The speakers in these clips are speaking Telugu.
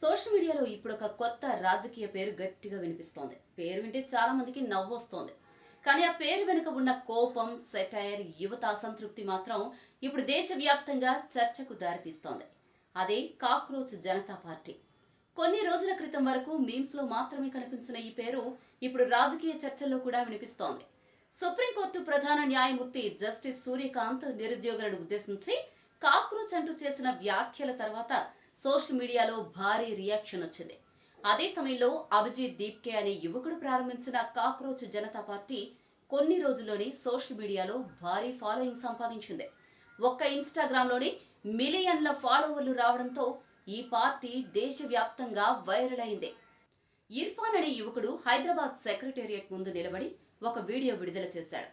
సోషల్ మీడియాలో ఇప్పుడు ఒక కొత్త రాజకీయ పేరు గట్టిగా వినిపిస్తోంది. పేరు వింటే చాలా మందికి నవ్వు వస్తోంది. కానీ ఆ పేరు వెనుక ఉన్న కోపం, సెటైర్, యువత అసంతృప్తి మాత్రం ఇప్పుడు దేశవ్యాప్తంగా చర్చకు దారితీస్తోంది. అదే కాక్రోచ్ జనతా పార్టీ. కొన్ని రోజుల క్రితం వరకు మీమ్స్ లో మాత్రమే కనిపించిన ఈ పేరు ఇప్పుడు రాజకీయ చర్చల్లో కూడా వినిపిస్తోంది. సుప్రీంకోర్టు ప్రధాన న్యాయమూర్తి జస్టిస్ సూర్యకాంత్ నిరుద్యోగులను ఉద్దేశించి కాక్రోచ్ అంటూ చేసిన వ్యాఖ్యల తర్వాత సోషల్ మీడియాలో భారీ రియాక్షన్ వచ్చింది. అదే సమయంలో అభిజిత్ దీప్కే అనే యువకుడు ప్రారంభించిన కాక్రోచ్ జనతా పార్టీ కొన్ని రోజుల్లోనే సోషల్ మీడియాలో భారీ ఫాలోయింగ్ సంపాదించింది. ఒక్క ఇన్స్టాగ్రామ్లోనే మిలియన్ల ఫాలోవర్లు రావడంతో ఈ పార్టీ దేశవ్యాప్తంగా వైరల్ అయింది. ఇర్ఫాన్ అనే యువకుడు హైదరాబాద్ సెక్రటేరియట్ ముందు నిలబడి ఒక వీడియో విడుదల చేశాడు.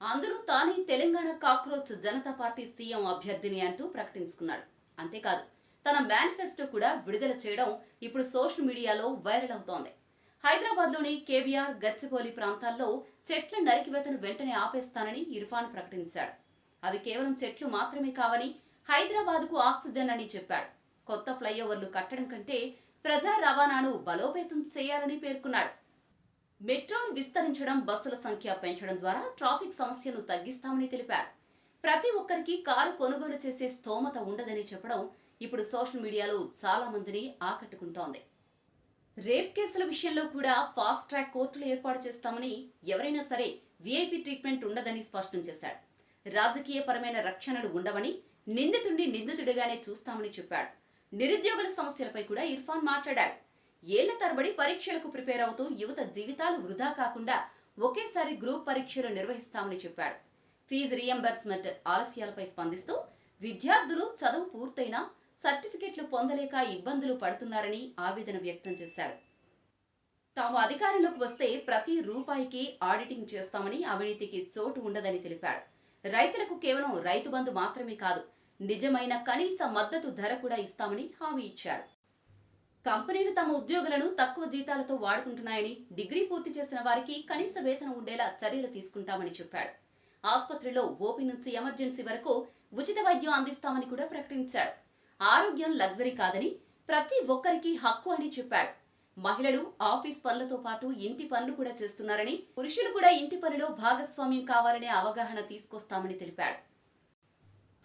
అందులో తానే Telangana cockroach Janata party CM అభ్యర్థిని అంటూ ప్రకటించుకున్నాడు. అంతేకాదు, తన మేనిఫెస్టో కూడా విడుదల చేయడం ఇప్పుడు సోషల్ మీడియాలో వైరల్ అవుతోంది. హైదరాబాద్లోని కేబీఆర్, గచ్చిబౌలి ప్రాంతాల్లో చెట్ల నరికివేతను వెంటనే ఆపేస్తానని ఇర్ఫాన్ ప్రకటించాడు. అవి కేవలం చెట్లు మాత్రమే కావని, హైదరాబాద్కు ఆక్సిజన్ అని చెప్పాడు. కొత్త ఫ్లైఓవర్లు కట్టడం కంటే ప్రజా రవాణాను బలోపేతం చేయాలని పేర్కొన్నాడు. మెట్రోను విస్తరించడం, బస్సుల సంఖ్య పెంచడం ద్వారా ట్రాఫిక్ సమస్యను తగ్గిస్తామని తెలిపాడు. ప్రతి ఒక్కరికి కారు కొనుగోలు చేసే స్తోమత ఉండదని చెప్పడం ఇప్పుడు సోషల్ మీడియాలో చాలా మందిని ఆకట్టుకుంటోంది. రేప్ కేసుల విషయంలో కూడా ఫాస్ట్ ట్రాక్ కోర్టులు ఏర్పాటు చేస్తామని, ఎవరైనా సరే వీఐపీ ట్రీట్మెంట్ ఉండదని స్పష్టం చేశాడు. రాజకీయ పరమైన రక్షణలు ఉండవని, నిందితుడిని నిందితుడిగానే చూస్తామని చెప్పాడు. నిరుద్యోగుల సమస్యలపై కూడా ఇర్ఫాన్ మాట్లాడాడు. ఏళ్ల తరబడి పరీక్షలకు ప్రిపేర్ అవుతూ యువత జీవితాలు వృధా కాకుండా ఒకేసారి గ్రూప్ పరీక్షలు నిర్వహిస్తామని చెప్పాడు. ఫీజు రీఎంబర్స్మెంట్ ఆలస్యాలపై స్పందిస్తూ విద్యార్థులు చదువు పూర్తయినా సర్టిఫికెట్లు పొందలేక ఇబ్బందులు పడుతున్నారని ఆవేదన వ్యక్తం చేశారు. తాము అధికారంలోకి వస్తే ప్రతి రూపాయికి ఆడిటింగ్ చేస్తామని, అవినీతికి చోటు ఉండదని తెలిపాడు. రైతులకు కేవలం రైతు బంధు మాత్రమే కాదు, నిజమైన కనీస మద్దతు ధర కూడా ఇస్తామని హామీ ఇచ్చాడు. కంపెనీలు తమ ఉద్యోగులను తక్కువ జీతాలతో వాడుకుంటున్నాయని, డిగ్రీ పూర్తి చేసిన వారికి కనీస వేతనం ఉండేలా చర్యలు తీసుకుంటామని చెప్పాడు. ఆసుపత్రిలో ఓపీ నుంచి ఎమర్జెన్సీ వరకు ఉచిత వైద్యం అందిస్తామని కూడా ప్రకటించాడు. ఆరోగ్యం లగ్జరీ కాదని, ప్రతి ఒక్కరికి హక్కు అని చెప్పాడు. మహిళలు ఆఫీస్ పనులతో పాటు ఇంటి పనులు కూడా చేస్తున్నారని, పురుషులు కూడా ఇంటి పనిలో భాగస్వామ్యం కావాలనే అవగాహన తీసుకొస్తామని తెలిపాడు.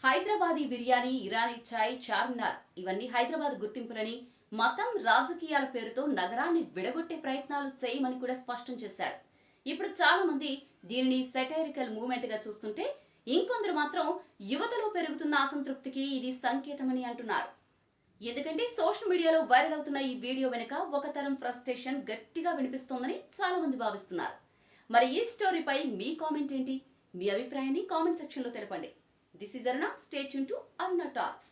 హైదరాబాదీ బిర్యానీ, ఇరానీ చాయ్, చార్మినార్ ఇవన్నీ హైదరాబాద్ గుర్తింపులని, మతం, రాజకీయాల పేరుతో నగరాన్ని విడగొట్టే ప్రయత్నాలు చేయమని కూడా స్పష్టం చేశాడు. ఇప్పుడు చాలా మంది దీనిని సెటైరికల్ మూవ్మెంట్ గా చూస్తుంటే, ఇంకొందరు మాత్రం యువతలో పెరుగుతున్న అసంతృప్తికి ఇది సంకేతమని అంటున్నారు. ఎందుకంటే సోషల్ మీడియాలో వైరల్ అవుతున్న ఈ వీడియో వెనుక ఒక తరం ఫ్రస్ట్రేషన్ గట్టిగా వినిపిస్తోందని చాలా మంది భావిస్తున్నారు. మరి ఈ స్టోరీపై మీ కామెంట్ ఏంటి? మీ అభిప్రాయాన్ని కామెంట్ సెక్షన్ లో తెలపండి. This is Aruna. Stay tune to Aruna talks.